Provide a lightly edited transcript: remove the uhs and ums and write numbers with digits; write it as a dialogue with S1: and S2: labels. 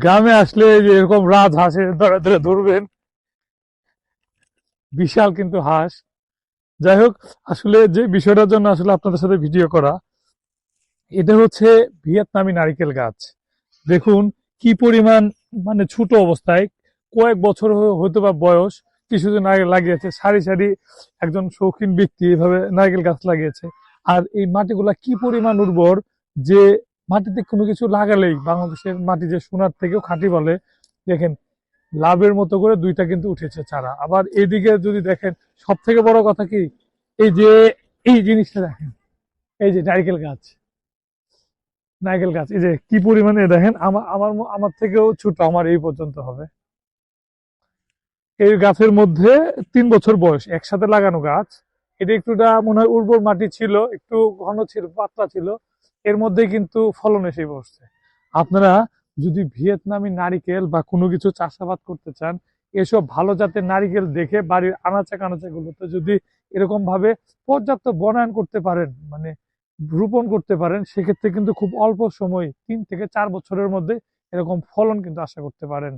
S1: গ্রামে আসলে এই যে এরকম রাজহাঁসের ধরে ধরে ধরবেন, বিশাল কিন্তু হাঁস। যাই হোক, আসলে যে বিষয়টার জন্য আসলে আপনাদের সাথে ভিডিও করা, এটা হচ্ছে ভিয়েতনামি নারিকেল গাছ। দেখুন কি পরিমাণ, মানে ছোট অবস্থায়, কয়েক বছর হয়তো বা বয়স, কিছুদিন আগে লাগিয়েছে সারি সারি। একজন শৌখিন ব্যক্তি এভাবে নারকেল গাছ লাগিয়েছে। আর এই মাটিগুলা কি পরিমাণ উর্বর, যে মাটিতে কোনো কিছু লাগালেই বাংলাদেশের মাটি যে সোনার থেকেও খাঁটি বলে। দেখেন, লাভের মতো করে দুইটা কিন্তু উঠেছে চারা। আবার এদিকে যদি দেখেন, সব থেকে বড় কথা কি, এই যে এই জিনিসটা দেখেন, এই যে নারকেল গাছ, নারকেল গাছ এই যে কি পরিমাণে দেখেন, আমার আমার আমার থেকেও ছোট, আমার এই পর্যন্ত হবে। এই গাছের মধ্যে 3 বছর বয়স, একসাথে লাগানো গাছ। এটা একটুটা মনে হয় উর্বর মাটি ছিল, একটু ঘন ছিল, পাতলা ছিল। এর মধ্যে কিন্তু ফলন এসে বসছে। আপনারা যদি ভিয়েতনামি নারিকেল বা কোনো কিছু চাষাবাদ করতে চান, এসব ভালো জাতের নারিকেল দেখে বাড়ির আনাচে কানাচে গুলোতে যদি এরকম ভাবে পর্যাপ্ত বনায়ন করতে পারেন, মানে রোপণ করতে পারেন, সেক্ষেত্রে কিন্তু খুব অল্প সময়, 3 থেকে 4 বছরের মধ্যে এরকম ফলন কিন্তু আশা করতে পারেন।